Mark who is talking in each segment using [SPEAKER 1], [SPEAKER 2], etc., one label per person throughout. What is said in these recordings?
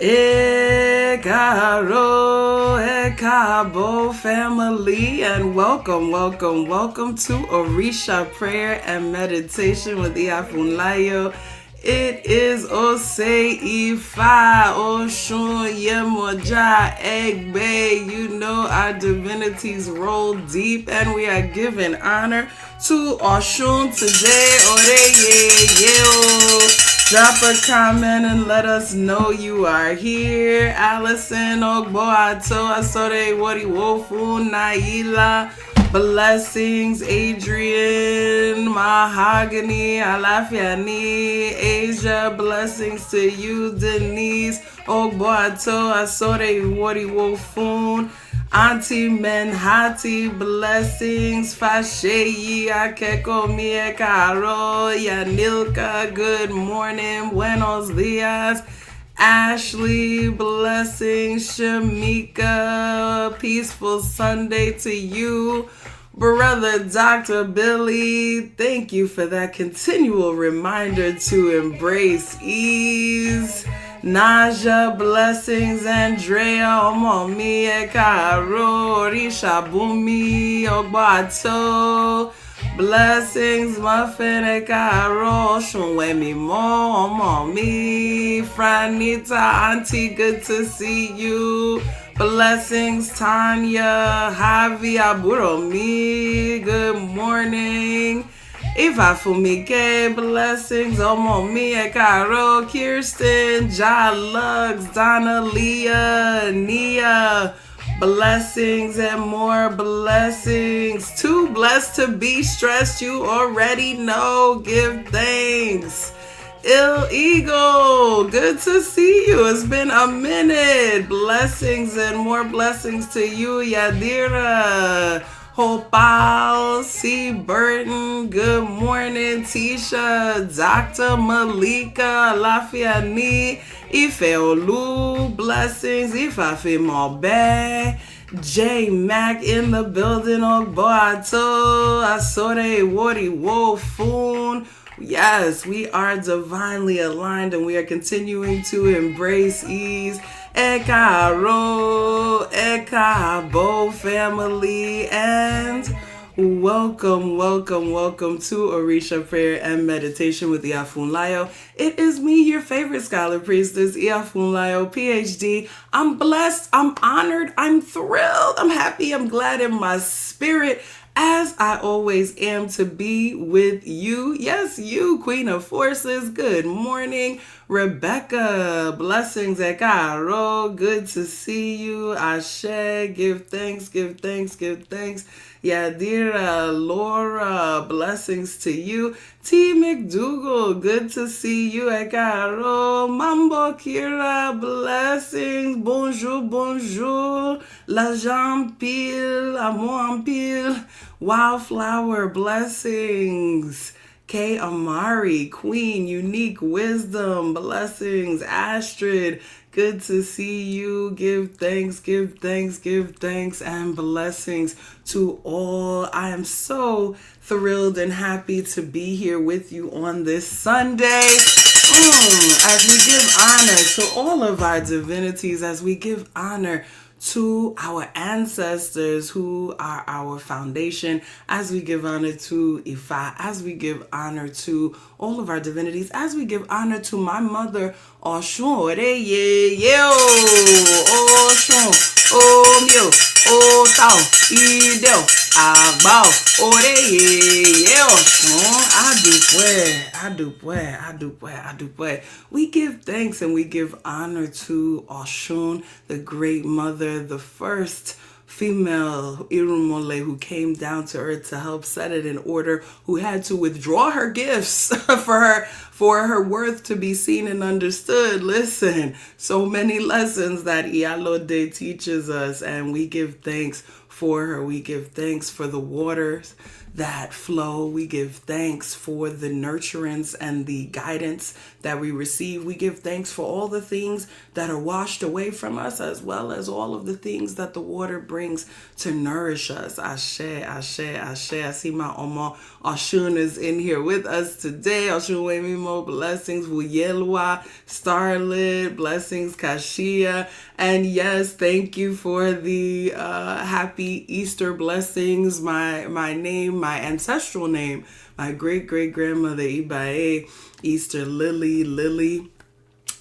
[SPEAKER 1] Ekaro, Ekabo family, and welcome to Orisa Prayer and Meditation with Iya Funlayo. It is Ose Ifa, Oshun, Yemoja, Egbe. You know our divinities roll deep, and we are giving honor to Oshun today. Ore ye. Drop a comment and let us know you are here. Allison Ogboato Asore Wori Wofu Naila. Blessings, Adrian, Mahogany, Alafiani, Asia, blessings to you, Denise, Ogboato Asore Wori Wofun. Auntie Menhati, blessings. Fasheyi, Akeko, Mie, Caro, Yanilka, good morning. Buenos dias. Ashley, blessings. Shamika, peaceful Sunday to you. Brother Dr. Billy, thank you for that continual reminder to embrace ease. Naja, blessings. Andrea, Omomi, Ekaro, Risha Bumi, Ogbato, blessings. Muffin, Ekaro, Shunwemi Mo, Omomi, Franita, Auntie, good to see you. Blessings, Tanya, Javi, Aburomi, good morning. Eva Fumike, blessings, Omomi, Ekaro, Kirsten, Ja Lux, Donna, Leah, Nia, blessings and more blessings. Too blessed to be stressed, you already know, give thanks. Il Eagle, good to see you. It's been a minute. Blessings and more blessings to you, Yadira. Hopal, C. Burton, good morning, Tisha, Dr. Malika, Lafiani, Ife Olu, blessings, Ifafe Malbe, J. Mac in the building, Ogboato, Asore Wori Wofun. Yes, we are divinely aligned and we are continuing to embrace ease. Ekaro, Ekabo family, and welcome to Orisa Prayer and Meditation with IyaFunlayo. It is me, your favorite scholar priestess, IyaFunlayo, PhD. I'm blessed, I'm honored, I'm thrilled, I'm happy, I'm glad in my spirit, as I always am, to be with you. Yes, you, Queen of Forces. Good morning. Rebecca, blessings, Ekaro. Good to see you. Ashe, give thanks. Yadira, Laura, blessings to you. T. McDougal, good to see you. Ekaro, Mambo Kira, blessings. Bonjour. La Jean Pile, Amour Pile. Wildflower, blessings. K. Amari, Queen, Unique Wisdom, blessings. Astrid, good to see you. Give thanks, and blessings to all. I am so thrilled and happy to be here with you on this Sunday. As we give honor to all of our divinities, as we give honor to our ancestors who are our foundation, as we give honor to Ifa, as we give honor to all of our divinities, as we give honor to my mother, Oshun, Oshun, Omyo, Otao, Idel, Agbao, Oreye, Oshun, Adupwe. We give thanks and we give honor to Oshun, the great mother, the first female Irumole who came down to earth to help set it in order, who had to withdraw her gifts for her worth to be seen and understood. Listen, so many lessons that Iyalode teaches us, and we give thanks for her. We give thanks for the waters that flow. We give thanks for the nurturance and the guidance that we receive. We give thanks for all the things that are washed away from us, as well as all of the things that the water brings to nourish us. Ashe, ashe, ashe. I see my Oma Oshun is in here with us today. Oshun Wemimo, blessings. Wuyelwa, Starlit, blessings. Kashia. And yes, thank you for the happy Easter blessings. My name, my ancestral name, my great-great-grandmother Ibae, Easter Lily.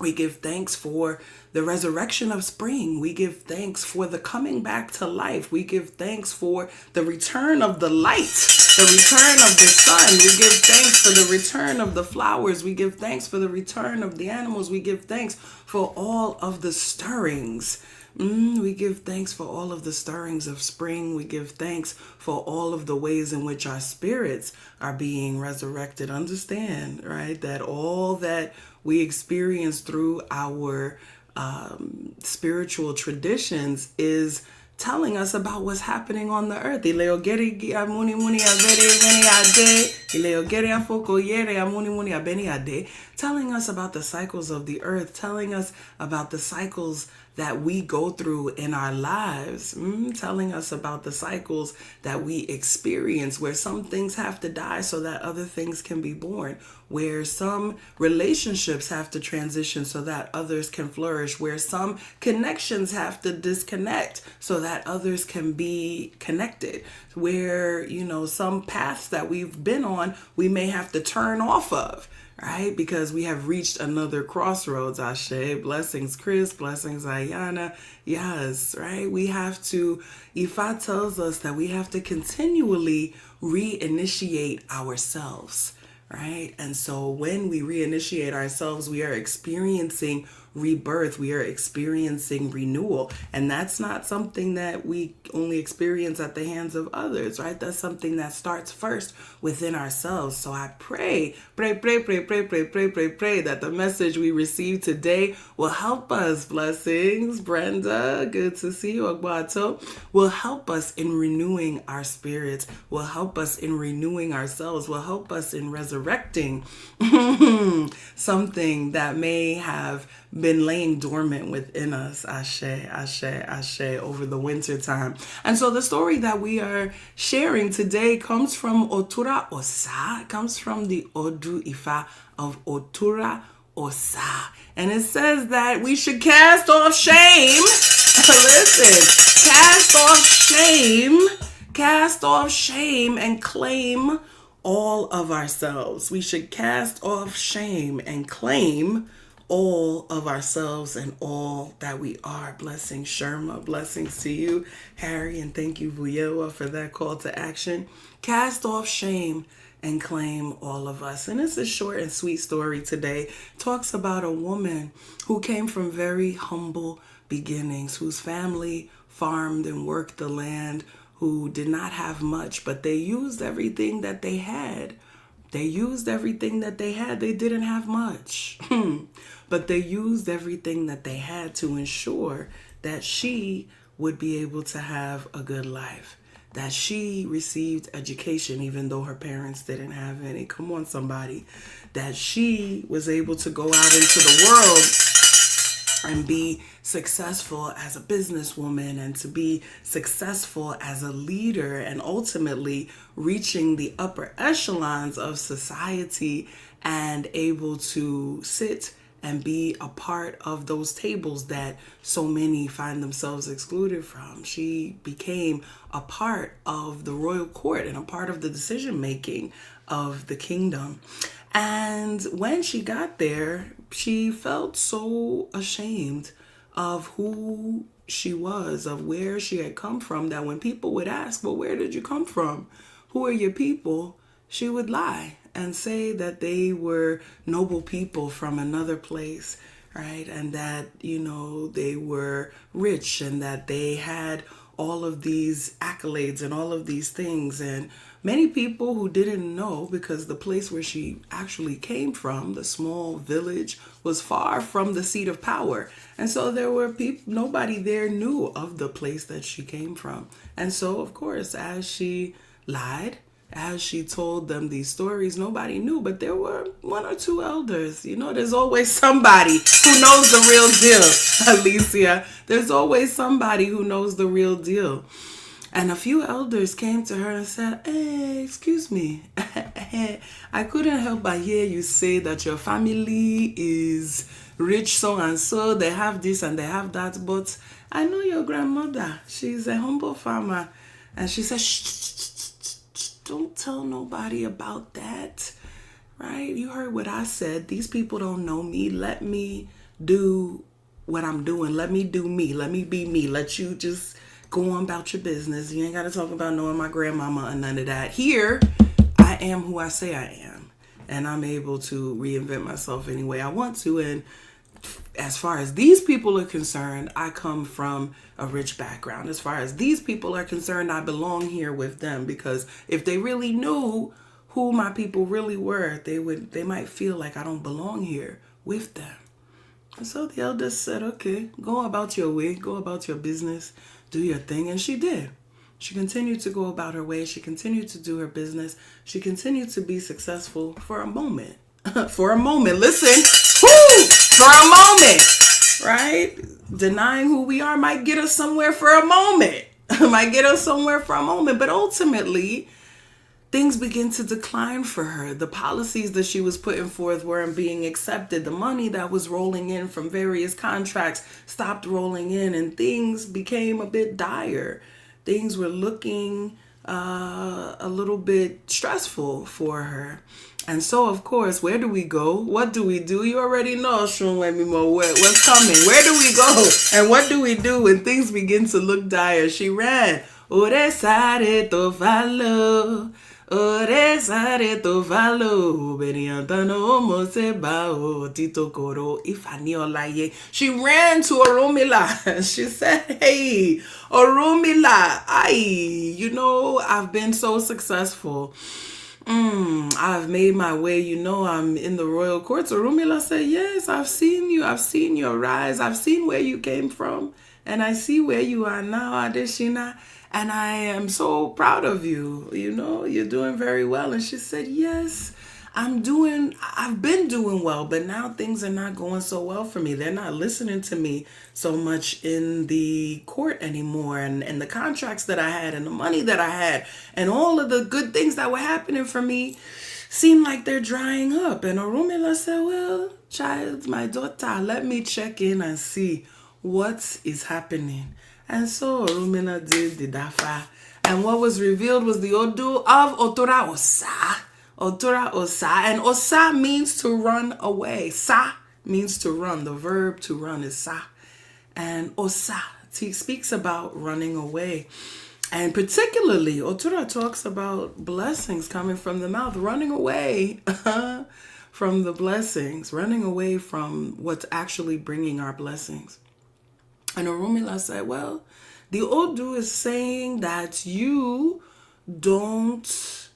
[SPEAKER 1] We give thanks for the resurrection of spring. We give thanks for the coming back to life. We give thanks for the return of the light, the return of the sun. We give thanks for the return of the flowers. We give thanks for the return of the animals. We give thanks for all of the stirrings. We give thanks for all of the stirrings of spring. We give thanks for all of the ways in which our spirits are being resurrected. Understand, right, that all that we experience through our spiritual traditions is telling us about what's happening on the earth. Telling us about the cycles of the earth, telling us about the cycles that we go through in our lives, telling us about the cycles that we experience, where some things have to die so that other things can be born, where some relationships have to transition so that others can flourish, where some connections have to disconnect so that others can be connected, where, some paths that we've been on, we may have to turn off of, right? Because we have reached another crossroads. Ashe, blessings, Chris, blessings, Ayana. Yes, right? We have to, Ifa tells us that we have to continually reinitiate ourselves, right? And so when we reinitiate ourselves, we are experiencing rebirth. We are experiencing renewal. And that's not something that we only experience at the hands of others, right? That's something that starts first within ourselves. So I pray that the message we receive today will help us. Blessings, Brenda. Good to see you, Agbato. Will help us in renewing our spirits, will help us in renewing ourselves, will help us in resurrecting something that may have been laying dormant within us, ashe, ashe, ashe, over the winter time. And so the story that we are sharing today comes from Otura Osa. It comes from the Odu Ifa of Otura Osa. And it says that we should cast off shame. Listen, cast off shame and claim all of ourselves. We should cast off shame and claim all of ourselves and all that we are. Blessings, Sherma. Blessings to you, Harry, and thank you, Vuyewa, for that call to action. Cast off shame and claim all of us. And it's a short and sweet story today. It talks about a woman who came from very humble beginnings, whose family farmed and worked the land, who did not have much, but they used everything that they had. They used everything that they had. They didn't have much, but they used everything that they had to ensure that she would be able to have a good life, that she received education even though her parents didn't have any. Come on, somebody. That she was able to go out into the world and be successful as a businesswoman and to be successful as a leader and ultimately reaching the upper echelons of society and able to sit and be a part of those tables that so many find themselves excluded from. She became a part of the royal court and a part of the decision making of the kingdom. And when she got there, she felt so ashamed of who she was, of where she had come from, that when people would ask, well, where did you come from? Who are your people? She would lie and say that they were noble people from another place, right? And that, they were rich and that they had all of these accolades and all of these things. And many people who didn't know, because the place where she actually came from, the small village, was far from the seat of power. And so there were people, nobody there knew of the place that she came from. And so, of course, as she lied as she told them these stories, nobody knew, but there were one or two elders. You know, there's always somebody who knows the real deal, Alicia. There's always somebody who knows the real deal. And a few elders came to her and said, hey, excuse me, I couldn't help but hear you say that your family is rich so and so, they have this and they have that, but I know your grandmother, she's a humble farmer. And she said, shh, don't tell nobody about that, right? You heard what I said. These people don't know me. Let me do what I'm doing. Let me do me. Let me be me. Let you just go on about your business. You ain't got to talk about knowing my grandmama and none of that. Here, I am who I say I am. And I'm able to reinvent myself any way I want to. And as far as these people are concerned, I come from a rich background. As far as these people are concerned, I belong here with them, because if they really knew who my people really were, they might feel like I don't belong here with them. And so the elders said, okay, go about your way, go about your business, do your thing. And she did. She continued to go about her way. She continued to do her business. She continued to be successful for a moment. For a moment. Listen. Woo! For a moment. Right? Denying who we are might get us somewhere for a moment. Might get us somewhere for a moment. But ultimately, things begin to decline for her. The policies that she was putting forth weren't being accepted. The money that was rolling in from various contracts stopped rolling in, and things became a bit dire. Things were looking a little bit stressful for her. And so, of course, where do we go? What do we do? You already know, what's coming. Where do we go? And what do we do when things begin to look dire? She ran. Orisa She ran to Orumila. She said, hey, Orumila, I've been so successful. I've made my way, I'm in the royal courts. Orumila said, yes, I've seen you. I've seen your rise. I've seen where you came from. And I see where you are now, Adeshina. And I am so proud of you. You're doing very well. And she said, yes, I've been doing well, but now things are not going so well for me. They're not listening to me so much in the court anymore. And the contracts that I had and the money that I had and all of the good things that were happening for me seem like they're drying up. And Orumila said, well, child, my daughter, let me check in and see what is happening. And so Orumila did the dafa. And what was revealed was the Odu of Otura Osa. Otura Osa. And Osa means to run away. Sa means to run. The verb to run is sa. And Osa, he speaks about running away. And particularly, Otura talks about blessings coming from the mouth, running away from the blessings, running away from what's actually bringing our blessings. And Orumila said, well, the Odu is saying that you don't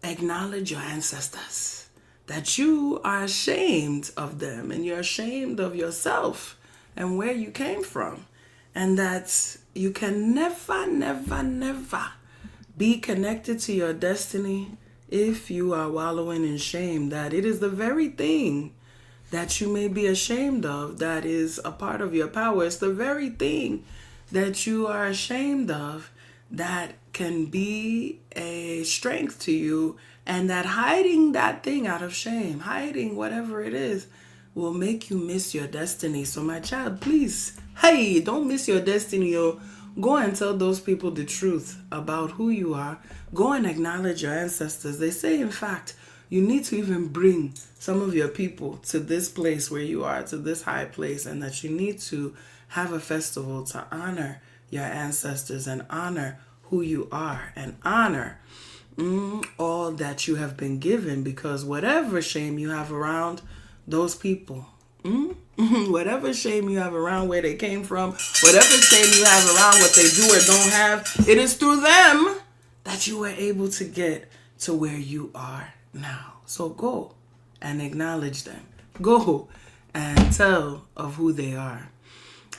[SPEAKER 1] acknowledge your ancestors, that you are ashamed of them and you're ashamed of yourself and where you came from, and that you can never, never, never be connected to your destiny if you are wallowing in shame, that it is the very thing that you may be ashamed of that is a part of your power. It's the very thing that you are ashamed of that can be a strength to you, and that hiding that thing out of shame, hiding whatever it is, will make you miss your destiny. So my child, please, hey, don't miss your destiny. Go and tell those people the truth about who you are. Go and acknowledge your ancestors. They say, in fact, you need to even bring some of your people to this place where you are, to this high place, and that you need to have a festival to honor your ancestors and honor who you are and honor all that you have been given, because whatever shame you have around those people, whatever shame you have around where they came from, whatever shame you have around what they do or don't have, it is through them that you were able to get to where you are now. So go and acknowledge them. Go and tell of who they are.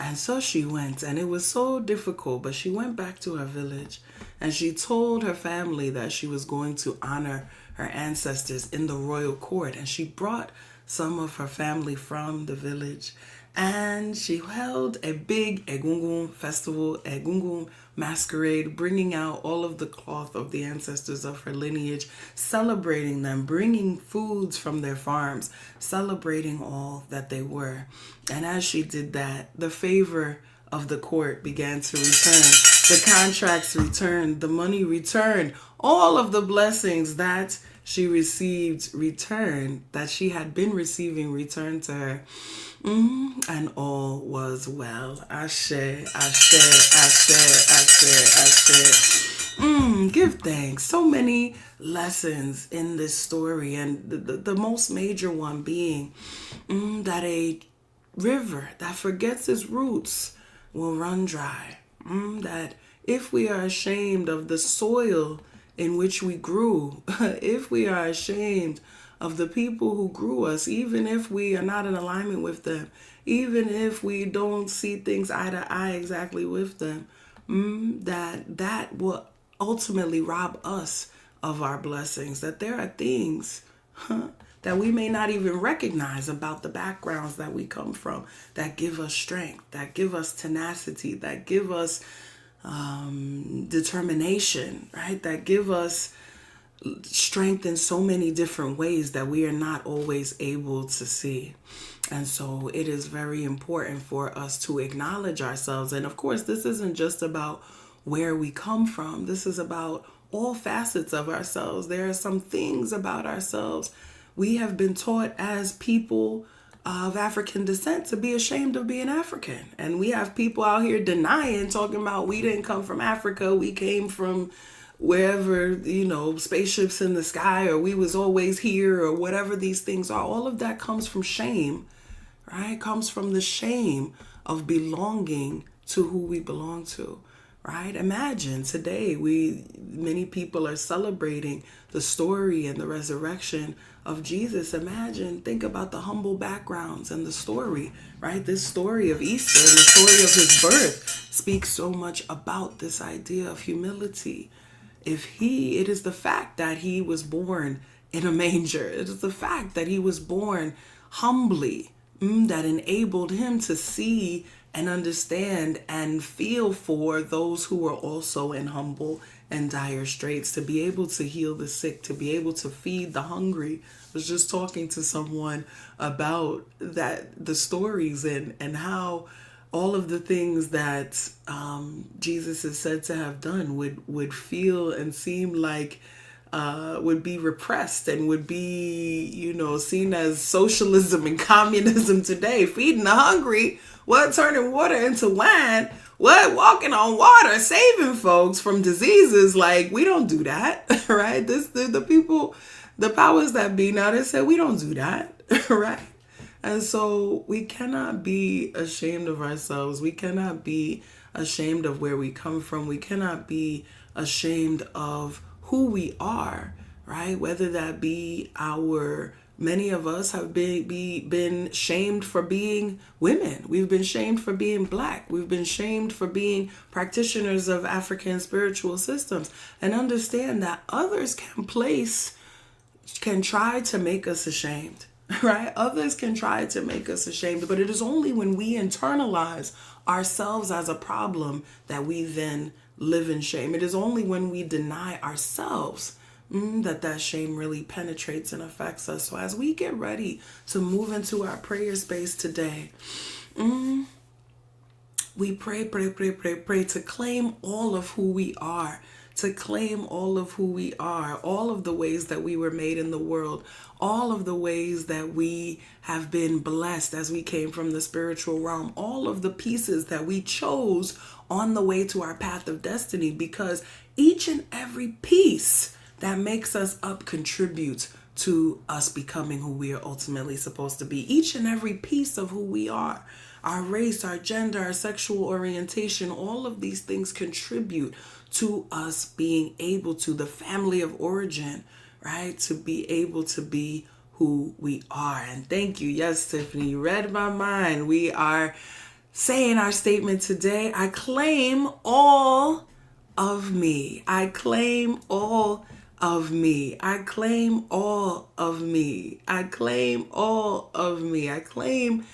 [SPEAKER 1] And so she went, and it was so difficult, but she went back to her village and she told her family that she was going to honor her ancestors in the royal court. And she brought some of her family from the village, and she held a big Egungun festival, Egungun masquerade, bringing out all of the cloth of the ancestors of her lineage, celebrating them, bringing foods from their farms, celebrating all that they were. And as she did that, the favor of the court began to return. The contracts returned, the money returned, all of the blessings that she received returned, that she had been receiving returned to her. And all was well. Ashe, Ashe, Ashe, Ashe, Ashe. Give thanks. So many lessons in this story, and the most major one being that a river that forgets its roots will run dry. That if we are ashamed of the soil in which we grew, if we are ashamed of the people who grew us, even if we are not in alignment with them, even if we don't see things eye to eye exactly with them, that will ultimately rob us of our blessings. That there are things that we may not even recognize about the backgrounds that we come from, that give us strength, that give us tenacity, that give us determination, right? That give us strength in so many different ways that we are not always able to see. And so it is very important for us to acknowledge ourselves. And of course, this isn't just about where we come from. This is about all facets of ourselves. There are some things about ourselves we have been taught as people of African descent to be ashamed of being African. And we have people out here denying, talking about we didn't come from Africa, we came from wherever, spaceships in the sky, or we was always here, or whatever these things are. All of that comes from shame, right? Comes from the shame of belonging to who we belong to, right? Imagine today, many people are celebrating the story and the resurrection of Jesus. Think about the humble backgrounds and the story, right? This story of Easter and the story of his birth speaks so much about this idea of humility. It is the fact that he was born in a manger. It is the fact that he was born humbly that enabled him to see and understand and feel for those who were also in humble and dire straits, to be able to heal the sick, to be able to feed the hungry. I was just talking to someone about the stories and how all of the things that Jesus is said to have done would feel and seem like would be repressed and would be, seen as socialism and communism today. Feeding the hungry, turning water into wine, walking on water, saving folks from diseases. Like, we don't do that, right? The people, the powers that be now, they said we don't do that, right? And so we cannot be ashamed of ourselves. We cannot be ashamed of where we come from. We cannot be ashamed of who we are, right? Whether that be many of us have been shamed for being women. We've been shamed for being Black. We've been shamed for being practitioners of African spiritual systems. And understand that others can try to make us ashamed. Right? Others can try to make us ashamed, but it is only when we internalize ourselves as a problem that we then live in shame. It is only when we deny ourselves that shame really penetrates and affects us. So as we get ready to move into our prayer space today, we pray to claim all of who we are, to claim all of who we are, all of the ways that we were made in the world, all of the ways that we have been blessed as we came from the spiritual realm, all of the pieces that we chose on the way to our path of destiny, because each and every piece that makes us up contributes to us becoming who we are ultimately supposed to be. Each and every piece of who we are, our race, our gender, our sexual orientation, all of these things contribute to us being able to, the family of origin, right? To be able to be who we are. And thank you. Yes, Tiffany, you read my mind. We are saying our statement today. I claim all of me. I claim all of me. I claim all of me. I claim all of me. I claim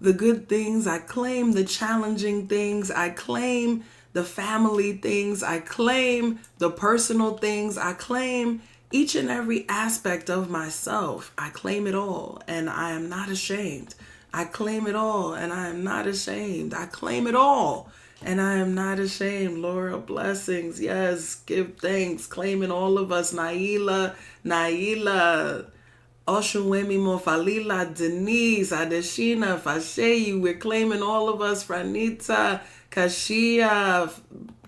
[SPEAKER 1] the good things. I claim the challenging things. I claim the family things. I claim the personal things. I claim each and every aspect of myself. I claim it all, and I am not ashamed. I claim it all, and I am not ashamed. I claim it all, and I am not ashamed. Laura, blessings. Yes, give thanks. Claiming all of us. Naila, Oshuwemi Mofalila, Denise, Adeshina, Fasheyu. We're claiming all of us. Franita, Kashia,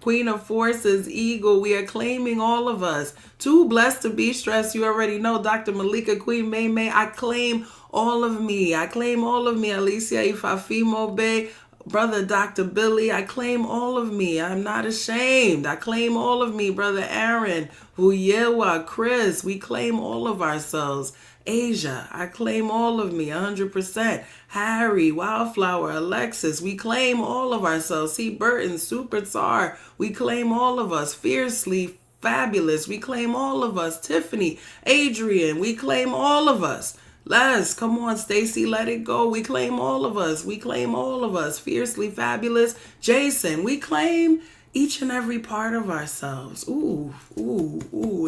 [SPEAKER 1] Queen of Forces, Eagle. We are claiming all of us. Too blessed to be stressed. You already know. Dr. Malika, Queen May. I claim all of me. I claim all of me. Alicia Ifafimo Bay. Brother Dr. Billy, I claim all of me. I'm not ashamed. I claim all of me. Brother Aaron, Huyewa, Chris, we claim all of ourselves. Asia, I claim all of me, 100%. Harry, Wildflower, Alexis, we claim all of ourselves. C. Burton, Super Tsar, we claim all of us. Fiercely Fabulous, we claim all of us. Tiffany, Adrian, we claim all of us. Les, come on, Stacy, let it go. We claim all of us. We claim all of us. Fiercely Fabulous. Jason, we claim each and every part of ourselves. Ooh,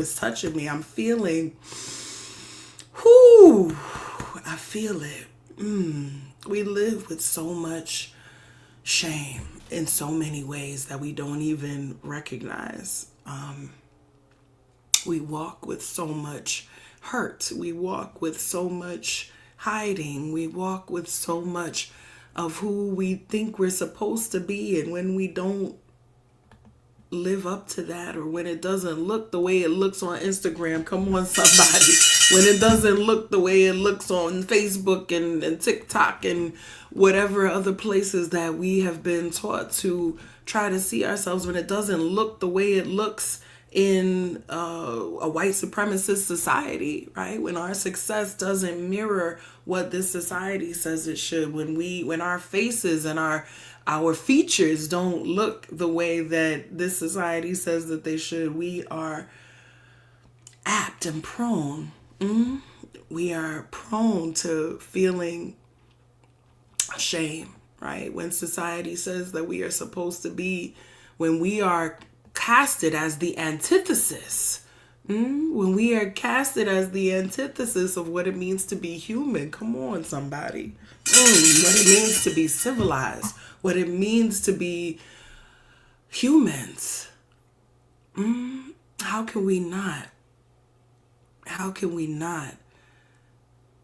[SPEAKER 1] it's touching me. I'm feeling, I feel it. We live with so much shame in so many ways that we don't even recognize. We walk with so much hurt. We walk with so much hiding. We walk with so much of who we think we're supposed to be. And when we don't live up to that, or when it doesn't look the way it looks on Instagram, come on, somebody. When it doesn't look the way it looks on Facebook and TikTok and whatever other places that we have been taught to try to see ourselves, when it doesn't look the way it looks in a white supremacist society, right? When our success doesn't mirror what this society says it should, when our faces and our features don't look the way that this society says that they should, we are apt and prone. We are prone to feeling shame, right? When society says that we are supposed to be, when we are casted as the antithesis, when we are casted as the antithesis of what it means to be human. Come on, somebody. What it means to be civilized, what it means to be humans. How can we not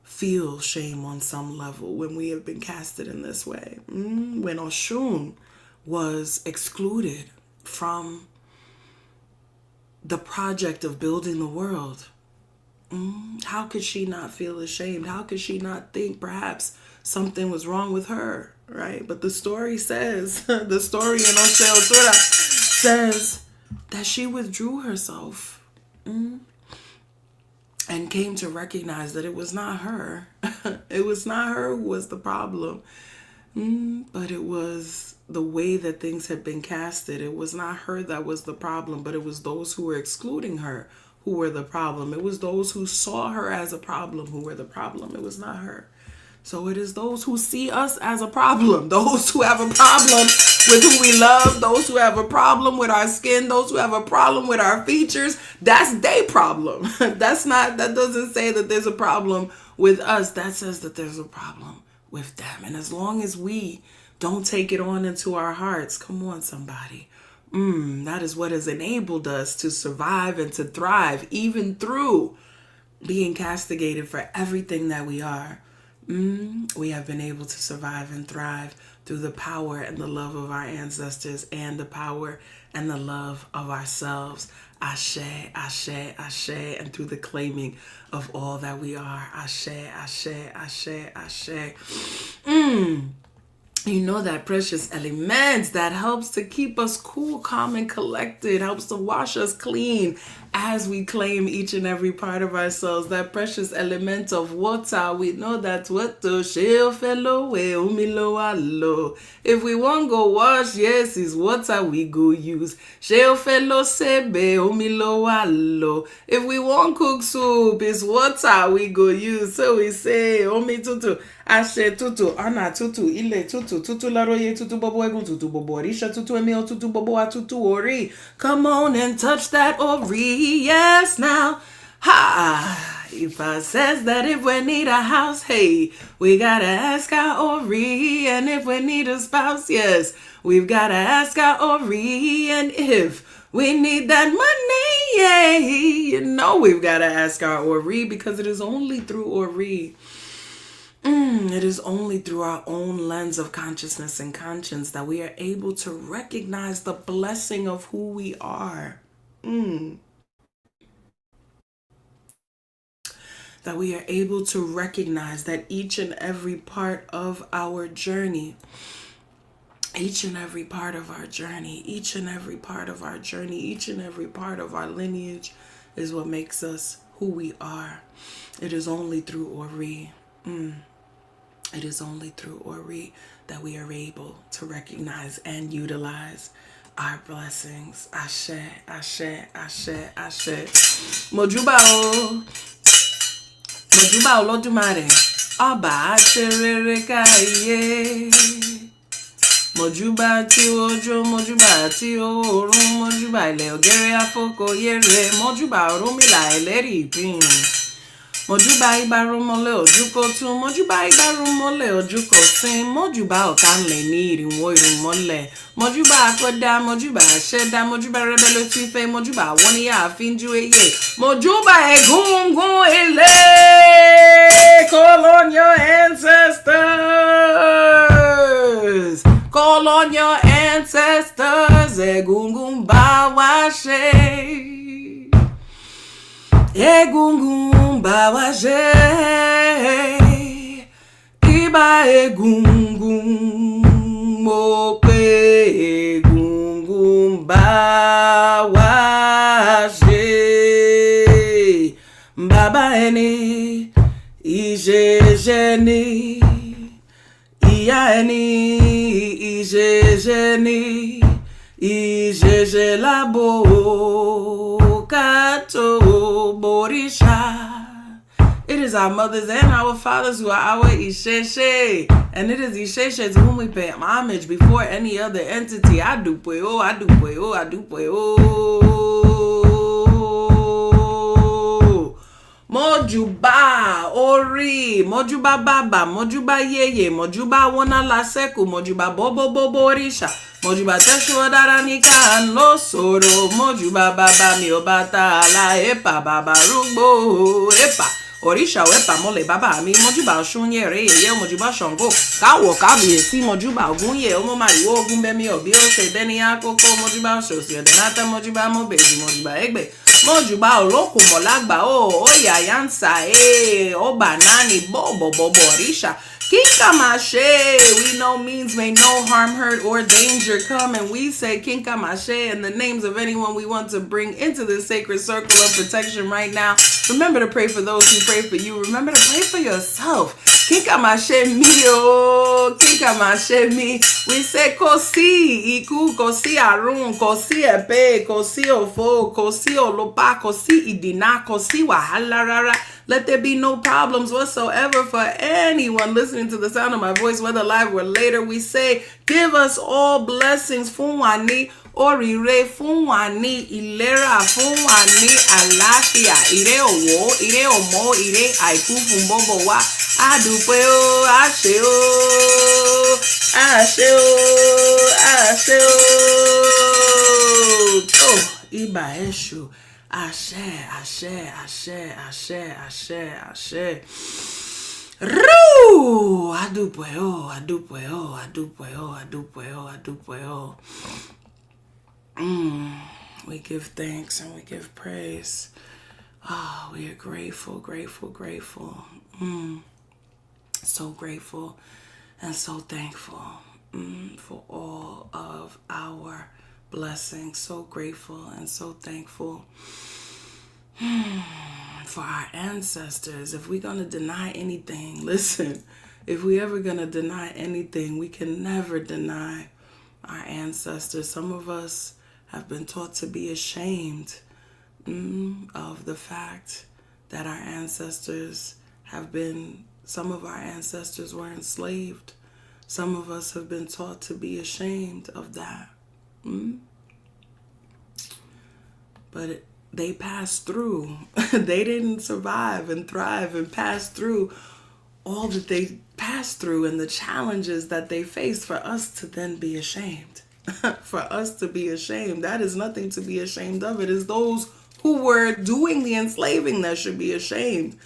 [SPEAKER 1] feel shame on some level when we have been casted in this way? When Oshun was excluded from the project of building the world, how could she not feel ashamed? How could she not think perhaps something was wrong with her, right? But the story says, the story in Otura says that she withdrew herself and came to recognize that it was not her. It was not her who was the problem, but it was the way that things had been casted. It was not her that was the problem, but it was those who were excluding her who were the problem. It was those who saw her as a problem who were the problem. It was not her. So it is those who see us as a problem, those who have a problem with who we love, those who have a problem with our skin, those who have a problem with our features. That's their problem. That doesn't say that there's a problem with us. That says that there's a problem with them. And as long as we don't take it on into our hearts, come on, somebody. That is what has enabled us to survive and to thrive, even through being castigated for everything that we are. We have been able to survive and thrive through the power and the love of our ancestors and the power and the love of ourselves. Ashe, ashe, ashe, and through the claiming of all that we are. Ashe, ashe, ashe, ashe. You know, that precious element that helps to keep us cool, calm, and collected, helps to wash us clean as we claim each and every part of ourselves. That precious element of water, we know that water, if we want go wash, yes, it's water we go use. If we want cook soup, it's water we go use. So we say, Omi tutu. Ashe tutu, ana tutu, ile tutu, tutu laroye tutu bobo egun tutu bobo orisha tutu emil tutu bobo a tutu ori. Come on and touch that ori, yes now. Ha! Ifa says that if we need a house, hey, we gotta ask our ori. And if we need a spouse, yes, we've gotta ask our ori. And if we need that money, yeah, you know we've gotta ask our ori, because it is only through ori. It is only through our own lens of consciousness and conscience that we are able to recognize the blessing of who we are. That we are able to recognize that each and every part of our journey, each and every part of our journey, each and every part of our journey, each and every part of our lineage is what makes us who we are. It is only through Ori. It is only through Ori that we are able to recognize and utilize our blessings. Ashe, ashe, ashe, ashe. Mojuba o. Mojuba Olodumare. Oba aserere kaye. Mojuba ti ojo, mojuba ti orun, mojuba ile ogere afoko yere, mojuba orumila eleri ipin. Mojuba ibarumole ojukotun, mojuba ibarumole ojukosin, mojuba okanle ni irinwo irinmole, mojuba akoda, mojuba asheda, mojuba rebelo tife, mojuba woni afinju eye, mojuba egungun ile, call on your ancestors, call on your ancestors, egungun bawashe. Egungun bawaje, iba egungun mope, egungun bawaje, baba eni, ijeje ni, iya eni, ijeje ni, ijeje labo kato borisha. It is our mothers and our fathers who are our Isheshe. And it is Isheshe to whom we pay homage before any other entity. Adupueo, adupueo, adupueo. Mojuba Ori, Mojuba Baba, Mojuba Yeye, Mojuba Wana Laseku, Mojuba Bobo Bobo Orisha, Mojuba Teshua Daranika and Losoro, Mojuba Baba Miobata La Epa Baba Rugbo Epa. Orisha wepa mole baba mi mojuba oshunye re ye mojuba shongo kawo kabiyesi mojuba ogunye omo mariwo ogunbe mi obi o se deni akoko mojuba ososi odenata mojuba mobeji mojuba egbe mojuba olokun molagba o oya yansa o banani bobo bobo orisha Kinkamashe, we know means may no harm, hurt, or danger come, and we say Kinkamashe in the names of anyone we want to bring into this sacred circle of protection right now. Remember to pray for those who pray for you. Remember to pray for yourself. Kinkamashe mi o, Kinkamashe mi. We say Kosi iku, Kosi arun, Kosi epe, Kosi ofo, Kosi olopa, Kosi idina, Kosi wahala rara. Let there be no problems whatsoever for anyone listening to the sound of my voice, whether live or later. We say, give us all blessings. Funwani, orire, funwani, ilera, funwani, alafia, ire owo, ire omo, ire aiku, funbobo wa, adupeo, asheo, asheo, asheo. Oh, iba eshu. Ashe, ashe, ashe, ashe, ashe, ashe. Roo! Adupueo, adupueo, adupueo, adupueo, adupueo. We give thanks and we give praise. Oh, we are grateful, grateful, grateful. So grateful and so thankful. for all of our blessings. So grateful and so thankful for our ancestors. If we're going to deny anything, listen, if we ever going to deny anything, we can never deny our ancestors. Some of us have been taught to be ashamed of the fact that our ancestors some of our ancestors were enslaved. Some of us have been taught to be ashamed of that. But they passed through. They didn't survive and thrive and pass through all that they passed through and the challenges that they faced for us to then be ashamed. For us to be ashamed. That is nothing to be ashamed of. It is those who were doing the enslaving that should be ashamed.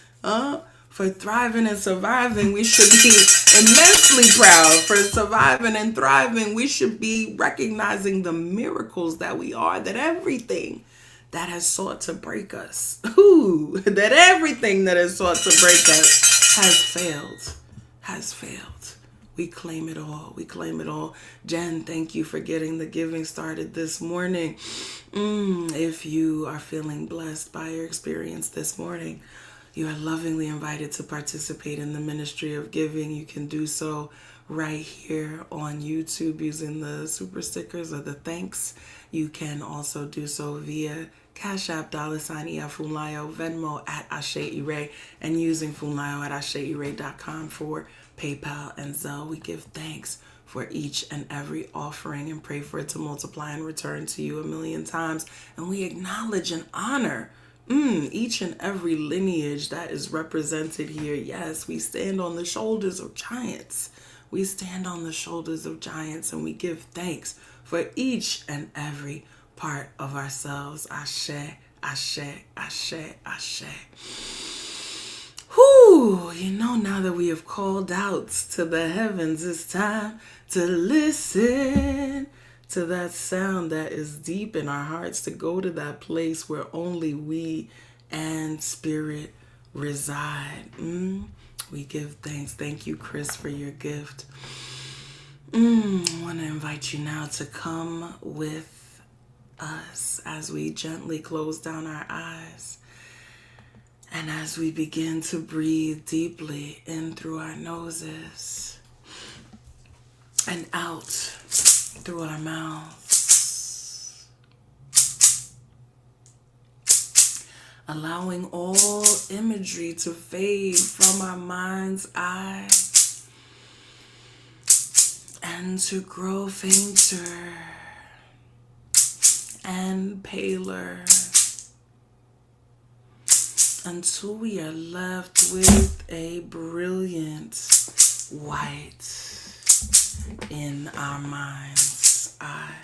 [SPEAKER 1] For thriving and surviving, we should be immensely proud. For surviving and thriving, we should be recognizing the miracles that we are, that everything that has sought to break us, that everything that has sought to break us has failed. We claim it all. We claim it all. Jen, thank you for getting the giving started this morning. If you are feeling blessed by your experience this morning, you are lovingly invited to participate in the ministry of giving. You can do so right here on YouTube using the super stickers or the thanks. You can also do so via Cashapp, $Iya Funlayo, Venmo at Ase Ire, and using Funlayo at AseIre.com for PayPal and Zelle. We give thanks for each and every offering and pray for it to multiply and return to you 1,000,000 times. And we acknowledge and honor each and every lineage that is represented here. Yes, we stand on the shoulders of giants. We stand on the shoulders of giants and we give thanks for each and every part of ourselves. Ashe, ashe, ashe, ashe. Now that we have called out to the heavens, it's time to listen to that sound that is deep in our hearts, to go to that place where only we and Spirit reside. We give thanks. Thank you, Chris, for your gift. I want to invite you now to come with us as we gently close down our eyes and as we begin to breathe deeply in through our noses and out through our mouths, allowing all imagery to fade from our mind's eye and to grow fainter and paler until we are left with a brilliant white in our mind's eye.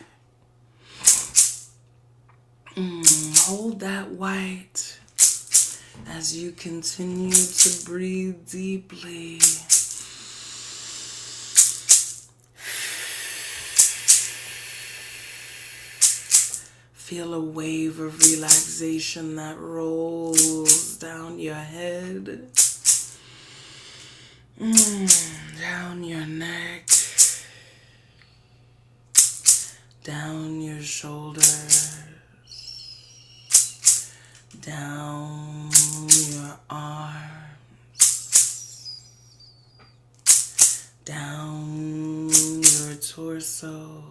[SPEAKER 1] Hold that white as you continue to breathe deeply. Feel a wave of relaxation that rolls down your head, down your neck, down your shoulders, down your arms, down your torso,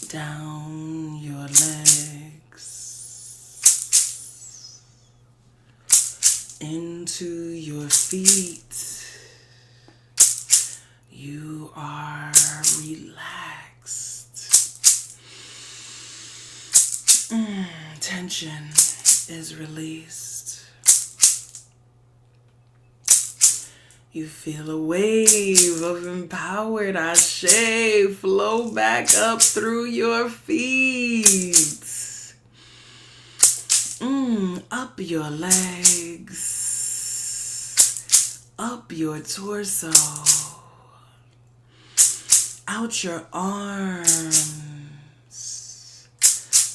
[SPEAKER 1] down your legs, into your feet. You are relaxed. Tension is released. You feel a wave of empowered ashe flow back up through your feet. Up your legs. Up your torso. Out your arms.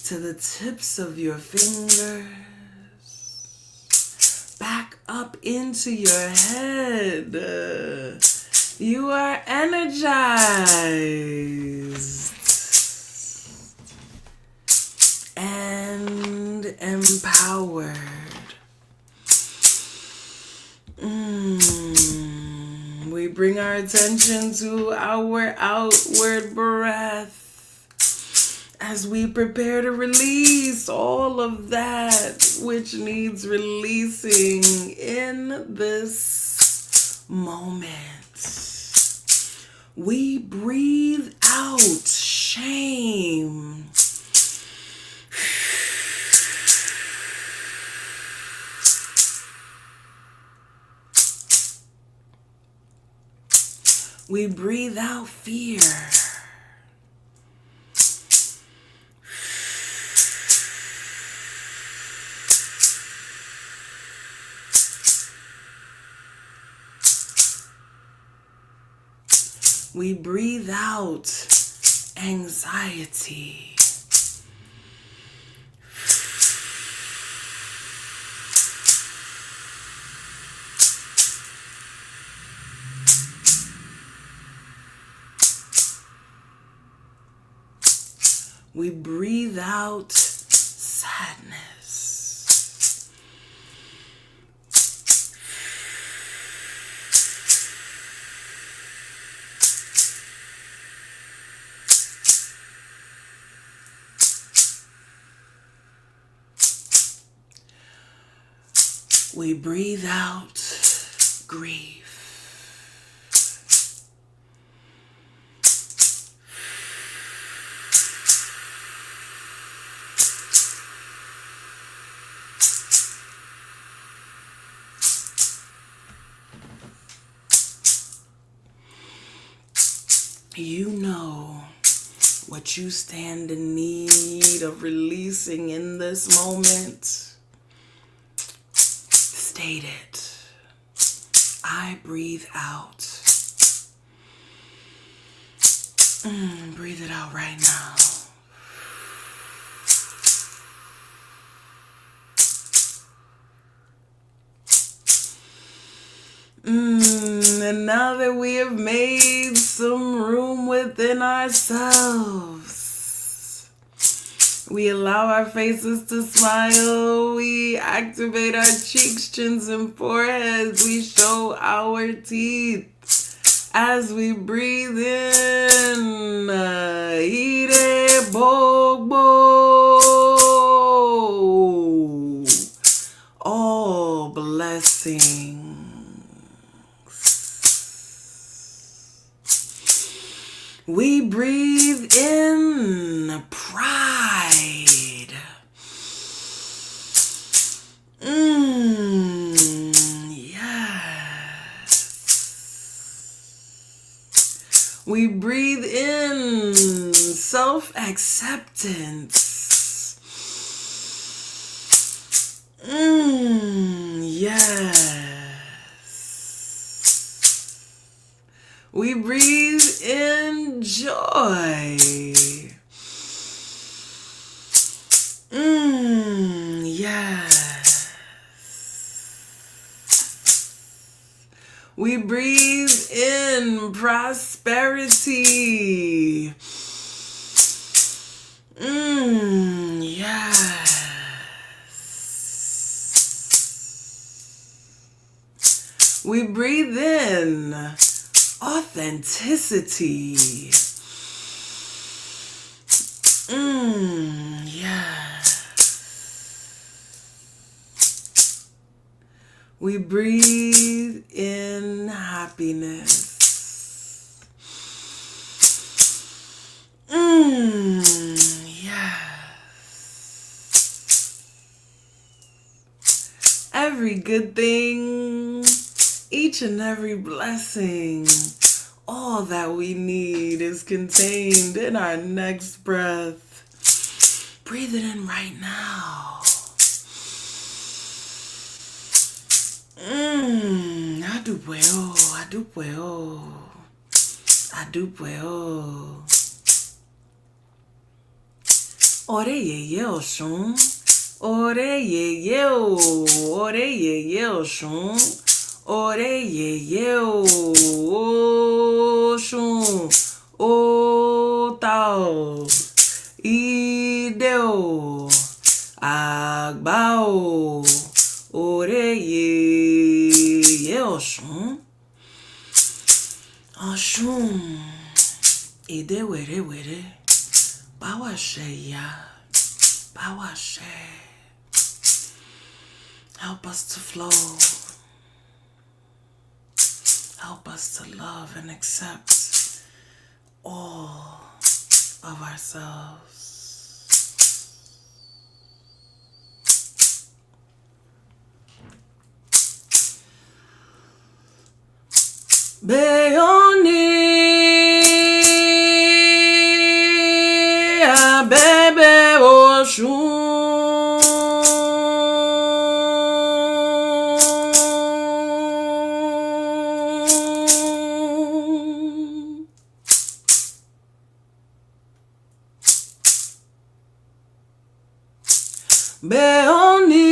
[SPEAKER 1] To the tips of your fingers. Back up into your head You are energized and empowered. We bring our attention to our outward breath as we prepare to release all of that which needs releasing in this moment. We breathe out shame. We breathe out fear. We breathe out anxiety. We breathe out sadness. We breathe out grief. You know what you stand in need of releasing in this moment. State it. I breathe out. Breathe it out right now. And now that we have made some room within ourselves, we allow our faces to smile. We activate our cheeks, chins, and foreheads. We show our teeth as we breathe in. Ire Bogbo. All blessings. We breathe in pride. Yes. We breathe in self-acceptance. Yes. We breathe in joy. Yes. We breathe in prosperity. Yes. We breathe in authenticity. Yes. We breathe in happiness. Yes. Every good thing, each and every blessing, all that we need is contained in our next breath. Breathe it in right now. I do well, I do well, I do well. Ore ye ye oshun, ore ye ye o, ore ye ye oshun, Ore ye ye o shun o tao ide o agba o ore ye oshun ide were bawa she ya bawa she. Help us to flow. Help us to love and accept all of ourselves. Beoni a bebe oshun. Beoni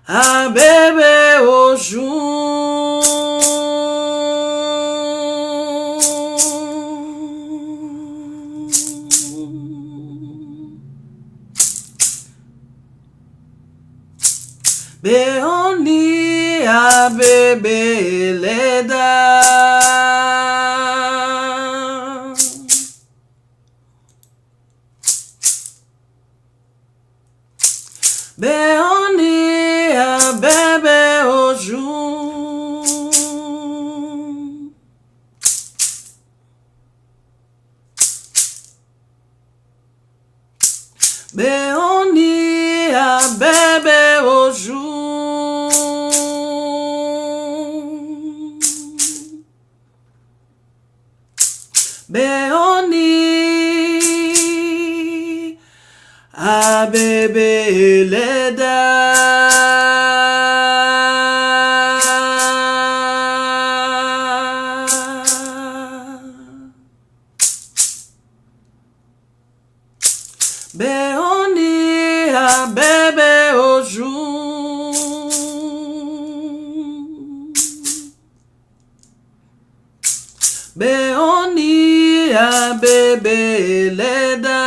[SPEAKER 1] a bebe oshun. Beoni a bebe leda. Beoni a bebe oshun. Beoni a bebe oshun. Beoni a bebe leda. Beoni a bebe oshun. Beoni a bebe leda.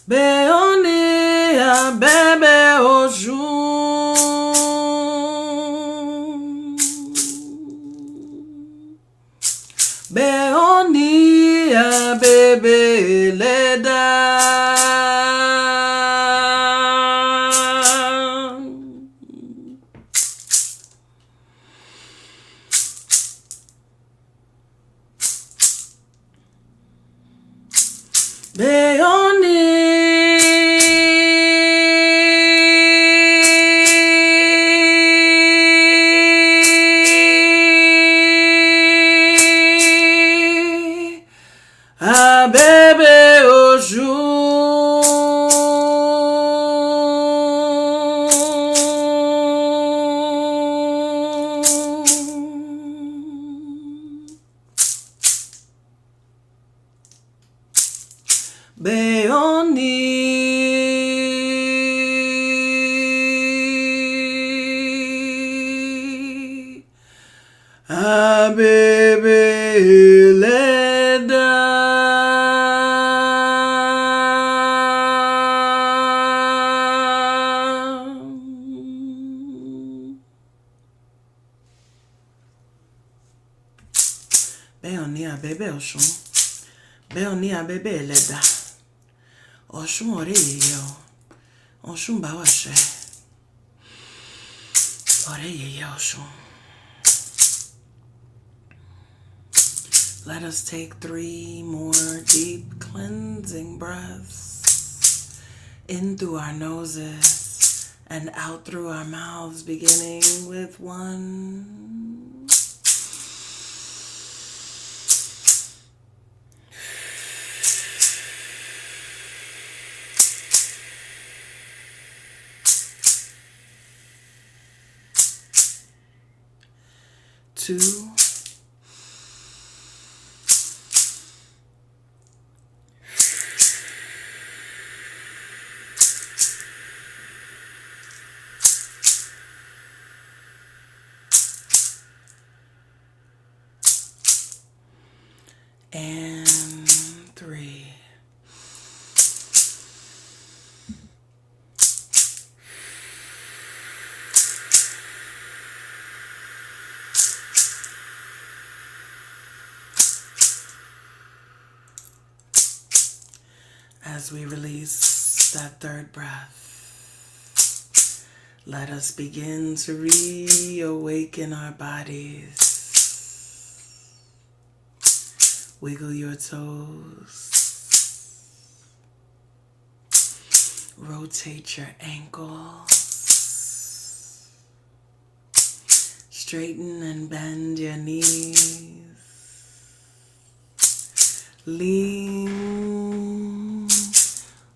[SPEAKER 1] Beoni a bebe oshun. Beoni a bebe leda. Beoni a bebe oshun. Beoni a bebe leda. Beoni a bebe oshun. Beoni a bebe leda. Oshun ore ye o. Oshun bawa she. Ore ye oshun. Let us take 3 more deep cleansing breaths in through our noses and out through our mouths, beginning with 1. 2. and 3. As we release that third breath, let us begin to reawaken our bodies. Wiggle your toes. Rotate your ankles. Straighten and bend your knees. Lean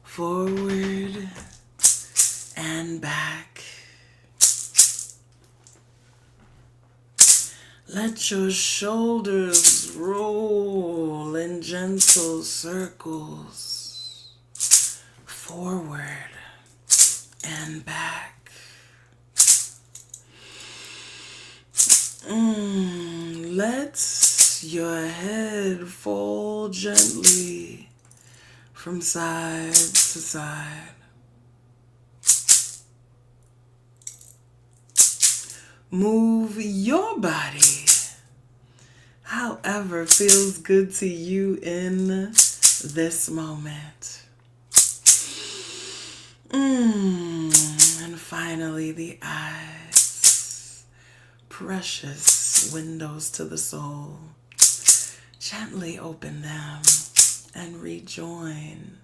[SPEAKER 1] forward and back. Let your shoulders roll in gentle circles forward and back. Let your head fall gently from side to side. Move your body however feels good to you in this moment. And finally, the eyes, precious windows to the soul. Gently open them and rejoin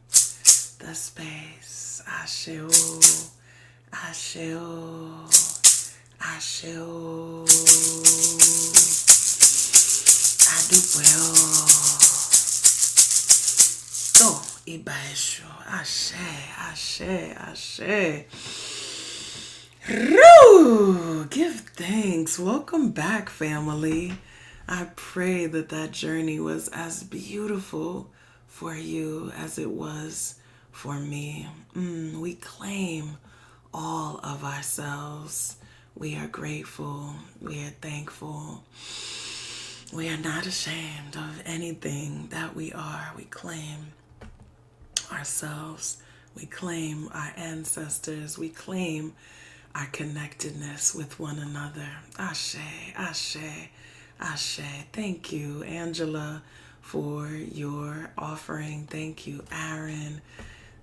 [SPEAKER 1] the space. Asheo, Asheo, Asheo. Adukweo. To ibaesho. Ashe, Ashe, Ashe. Roo! Give thanks. Welcome back, family. I pray that that journey was as beautiful for you as it was for me. We claim all of ourselves. We are grateful. We are thankful. We are not ashamed of anything that we are. We claim ourselves. We claim our ancestors. We claim our connectedness with one another. Ashe, Ashe, Ashe. Thank you, Angela, for your offering. Thank you, Aaron.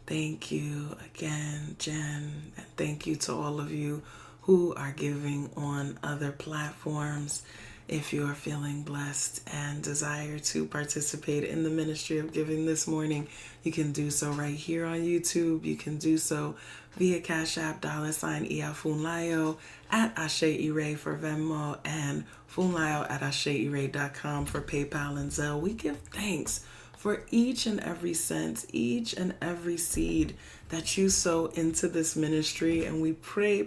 [SPEAKER 1] Thank you again, Jen. And thank you to all of you who are giving on other platforms. If you are feeling blessed and desire to participate in the ministry of giving this morning, you can do so right here on YouTube. You can do so via Cashapp, $IyaFunlayo, at Ase Ire for Venmo, and Funlayo at AseIre.com for PayPal and Zelle. We give thanks for each and every cent, each and every seed that you sow into this ministry. And we pray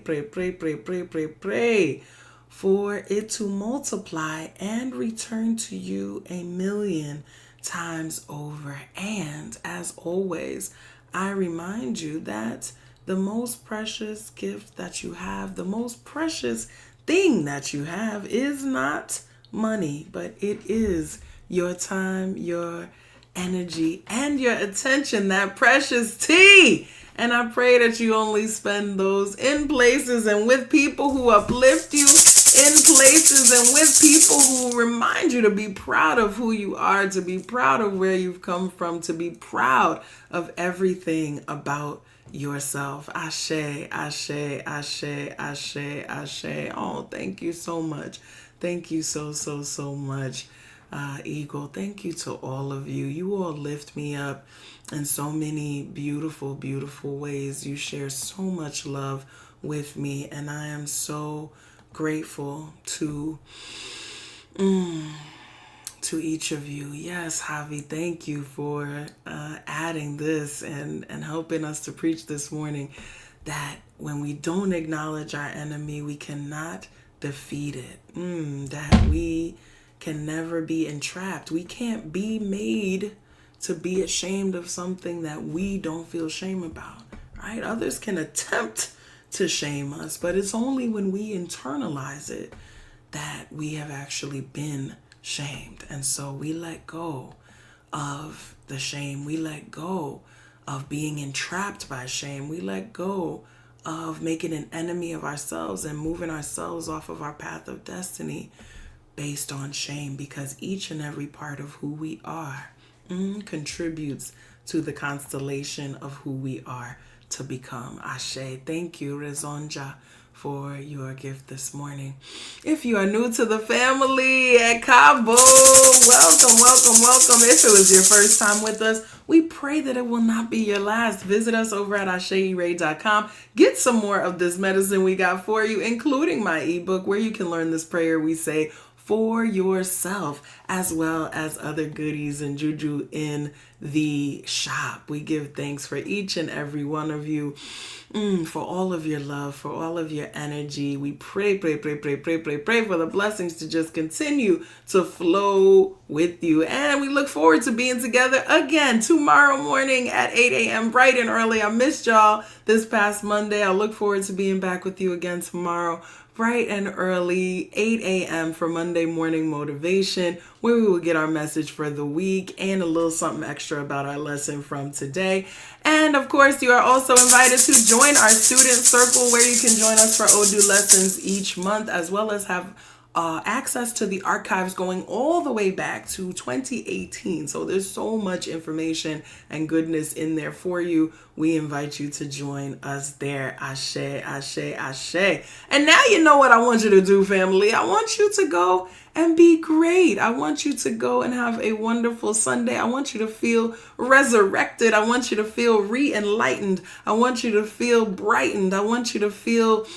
[SPEAKER 1] for it to multiply and return to you 1,000,000 times over. And as always, I remind you that the most precious gift that you have, the most precious thing that you have is not money, but it is your time, your energy, and your attention, that precious tea. And I pray that you only spend those in places and with people who uplift you, in places and with people who remind you to be proud of who you are, to be proud of where you've come from, to be proud of everything about yourself. Ashe, Ashe, Ashe, Ashe, Ashe. Oh, thank you so much. Thank you so much, Eagle. Thank you to all of you. You all lift me up in so many beautiful, beautiful ways. You share so much love with me, and I am so grateful to each of you. Yes, Javi, thank you for adding this and helping us to preach this morning, that when we don't acknowledge our enemy, we cannot defeat it. That we can never be entrapped. We can't be made to be ashamed of something that we don't feel shame about, right? Others can attempt to shame us, but it's only when we internalize it that we have actually been shamed. And so we let go of the shame. We let go of being entrapped by shame. We let go of making an enemy of ourselves and moving ourselves off of our path of destiny based on shame, because each and every part of who we are contributes to the constellation of who we are to become. Ashe. Thank you, Rezonja, for your gift this morning. If you are new to the family at Cabo, welcome, welcome, welcome. If it was your first time with us, we pray that it will not be your last. Visit us over at asheire.com. Get some more of this medicine we got for you, including my ebook, where you can learn this prayer we say for yourself, as well as other goodies and juju in the shop. We give thanks for each and every one of you, for all of your love, for all of your energy. We pray for the blessings to just continue to flow with you. And we look forward to being together again tomorrow morning at 8 a.m. bright and early. I missed y'all this past Monday. I look forward to being back with you again tomorrow, bright and early, 8 a.m. for Monday Morning Motivation, where we will get our message for the week and a little something extra about our lesson from today. And of course, you are also invited to join our student circle, where you can join us for Odu lessons each month, as well as have access to the archives going all the way back to 2018. So there's so much information and goodness in there for you. We invite you to join us there. Ashe, ashe, ashe. And now you know what I want you to do, family. I want you to go and be great. I want you to go and have a wonderful Sunday. I want you to feel resurrected. I want you to feel re-enlightened. I want you to feel brightened. I want you to feel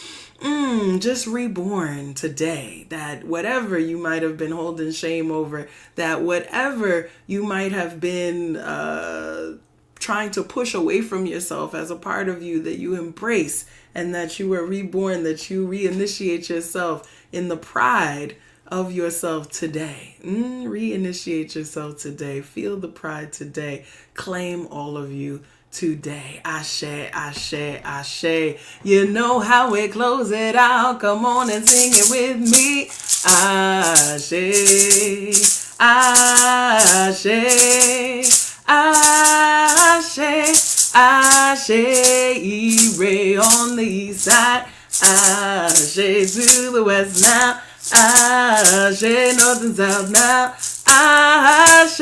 [SPEAKER 1] just reborn today. That whatever you might have been holding shame over, that whatever you might have been trying to push away from yourself as a part of you, that you embrace, and that you were reborn, that you reinitiate yourself in the pride of yourself today. Reinitiate yourself today. Feel the pride today. Claim all of you today. Ashe, ashe, ashe. You know how we close it out. Come on and sing it with me. Ashe, ashe, ashe, ashe, Ire on the east side. Ashe to the west now. Ashe north and south now. Ashe,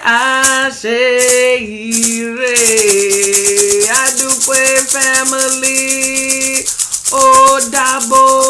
[SPEAKER 1] ashe, Ire. I do pray, family. Oh, Dabo.